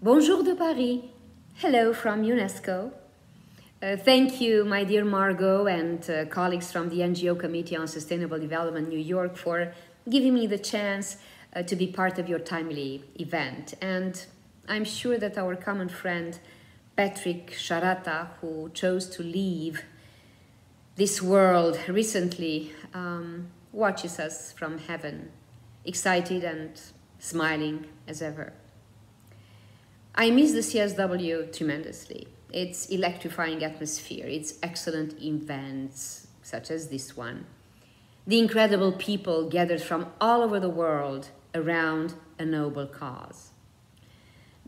Bonjour de Paris. Hello from UNESCO. Thank you, my dear Margot and colleagues from the NGO Committee on Sustainable Development New York for giving me the chance to be part of your timely event. And I'm sure that our common friend, Patrick Sharata, who chose to leave this world recently, watches us from heaven, excited and smiling as ever. I miss the CSW tremendously. Its electrifying atmosphere, its excellent events, such as this one, the incredible people gathered from all over the world around a noble cause.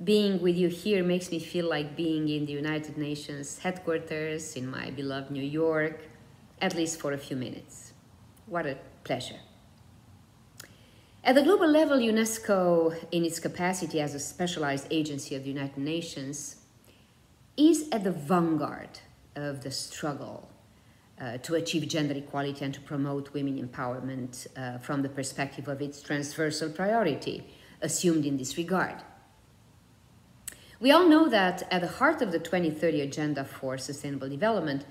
Being with you here makes me feel like being in the United Nations headquarters in my beloved New York, at least for a few minutes. What a pleasure. At the global level, UNESCO, in its capacity as a specialized agency of the United Nations, is at the vanguard of the struggle to achieve gender equality and to promote women empowerment from the perspective of its transversal priority assumed in this regard. We all know that at the heart of the 2030 Agenda for Sustainable Development,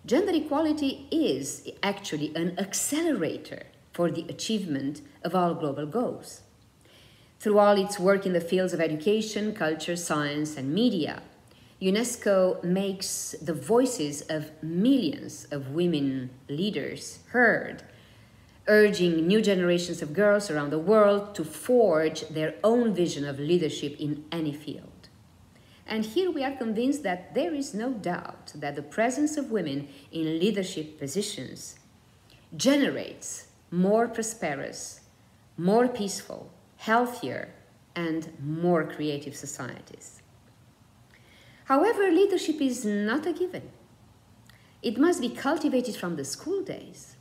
gender equality is actually an accelerator for the achievement of all global goals. Through all its work in the fields of education, culture, science, and media, UNESCO makes the voices of millions of women leaders heard, urging new generations of girls around the world to forge their own vision of leadership in any field. And here we are convinced that there is no doubt that the presence of women in leadership positions generates more prosperous, more peaceful, healthier, and more creative societies. However, leadership is not a given. It must be cultivated from the school days.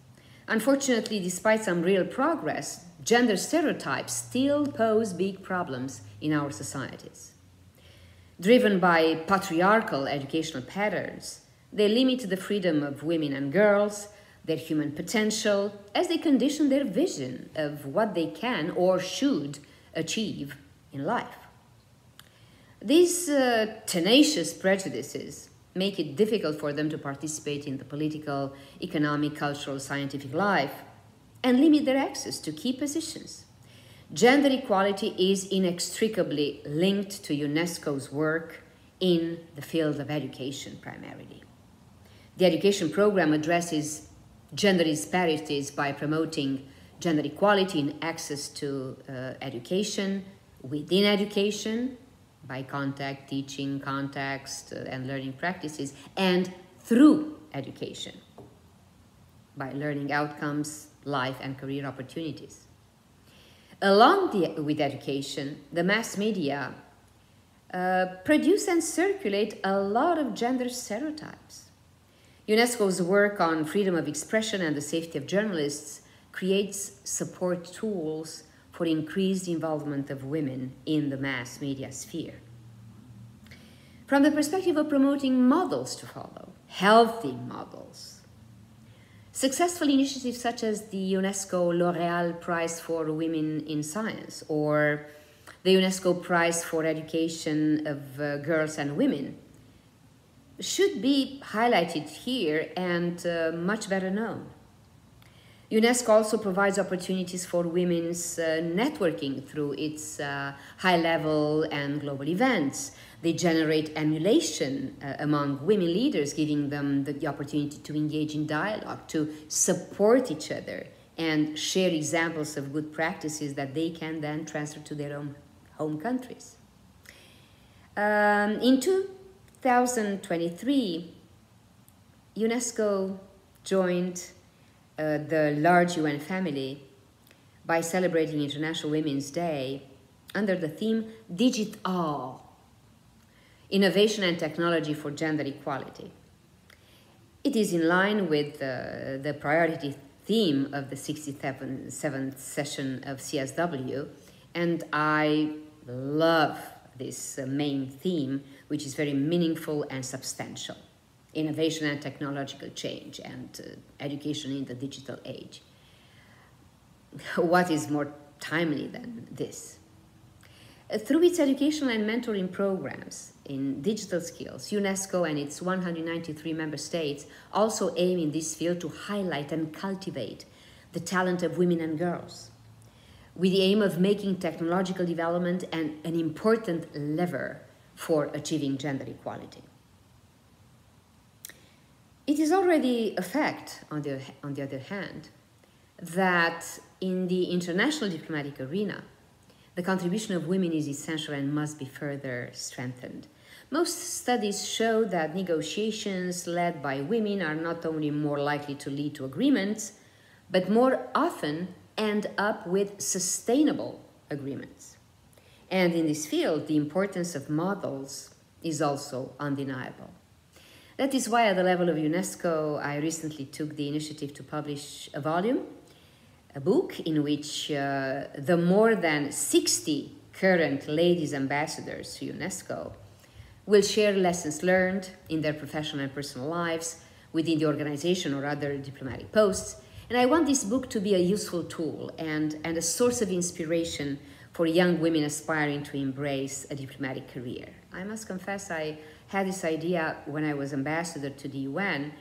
Unfortunately, despite some real progress, gender stereotypes still pose big problems in our societies. Driven by patriarchal educational patterns, they limit the freedom of women and girls, their human potential, as they condition their vision of what they can or should achieve in life. These tenacious prejudices make it difficult for them to participate in the political, economic, cultural, scientific life and limit their access to key positions. Gender equality is inextricably linked to UNESCO's work in the field of education primarily. The education program addresses gender disparities by promoting gender equality in access to education, within education, by contact, teaching, context, and learning practices, and through education, by learning outcomes, life and career opportunities. Along with education, the mass media produce and circulate a lot of gender stereotypes. UNESCO's work on freedom of expression and the safety of journalists creates support tools for increased involvement of women in the mass media sphere. From the perspective of promoting models to follow, healthy models, successful initiatives such as the UNESCO L'Oréal Prize for Women in Science or the UNESCO Prize for Education of Girls and Women should be highlighted here and much better known. UNESCO also provides opportunities for women's networking through its high-level and global events. They generate emulation among women leaders, giving them the opportunity to engage in dialogue, to support each other, and share examples of good practices that they can then transfer to their own home countries. In 2023, UNESCO joined the large UN family by celebrating International Women's Day under the theme Digital, Innovation and Technology for Gender Equality. It is in line with the priority theme of the 67th session of CSW, and I love this main theme, which is very meaningful and substantial. Innovation and technological change and education in the digital age. What is more timely than this? Through its educational and mentoring programs in digital skills, UNESCO and its 193 member states also aim in this field to highlight and cultivate the talent of women and girls, with the aim of making technological development an important lever for achieving gender equality. It is already a fact, on the other hand, that in the international diplomatic arena, the contribution of women is essential and must be further strengthened. Most studies show that negotiations led by women are not only more likely to lead to agreements, but more often end up with sustainable agreements. And in this field, the importance of models is also undeniable. That is why at the level of UNESCO, I recently took the initiative to publish a volume, a book in which the more than 60 current ladies ambassadors to UNESCO will share lessons learned in their professional and personal lives within the organization or other diplomatic posts. And I want this book to be a useful tool and a source of inspiration for young women aspiring to embrace a diplomatic career. I must confess I had this idea when I was ambassador to the UN,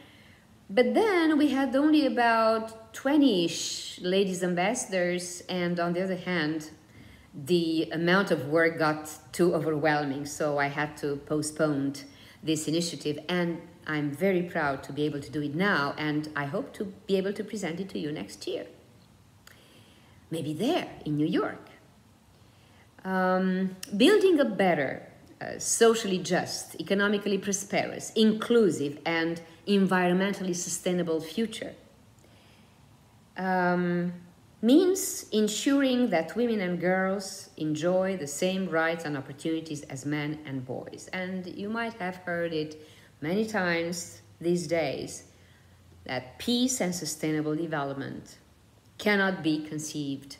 but then we had only about 20-ish ladies ambassadors, and on the other hand, the amount of work got too overwhelming, so I had to postpone this initiative, and I'm very proud to be able to do it now, and I hope to be able to present it to you next year. Maybe there, in New York. Building a better, socially just, economically prosperous, inclusive, and environmentally sustainable future means ensuring that women and girls enjoy the same rights and opportunities as men and boys. And you might have heard it many times these days that peace and sustainable development cannot be conceived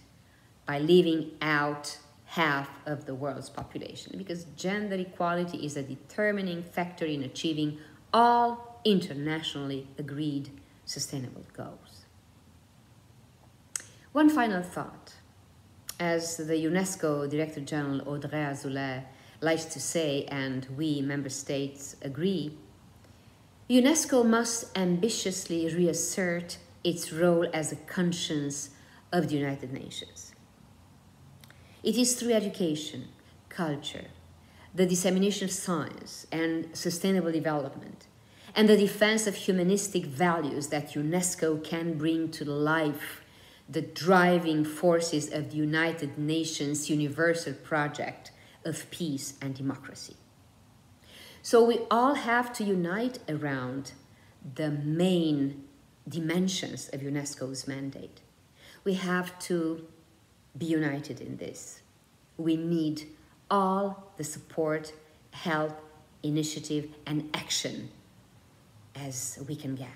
by leaving out half of the world's population, because gender equality is a determining factor in achieving all internationally agreed sustainable goals. One final thought. As the UNESCO Director General Audrey Azoulay likes to say, and we member states agree, UNESCO must ambitiously reassert its role as a conscience of the United Nations. It is through education, culture, the dissemination of science and sustainable development, and the defense of humanistic values that UNESCO can bring to life the driving forces of the United Nations universal project of peace and democracy. So we all have to unite around the main dimensions of UNESCO's mandate. We have to be united in this. We need all the support, help, initiative, and action as we can get.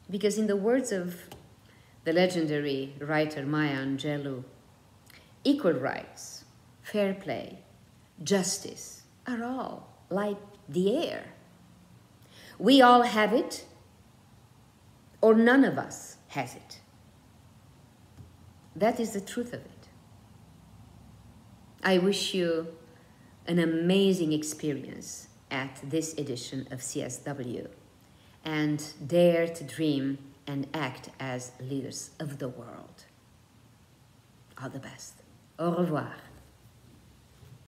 Because in the words of the legendary writer Maya Angelou, equal rights, fair play, justice are all like the air. We all have it, or none of us has it. That is the truth of it. I wish you an amazing experience at this edition of CSW, and dare to dream and act as leaders of the world. All the best. Au revoir.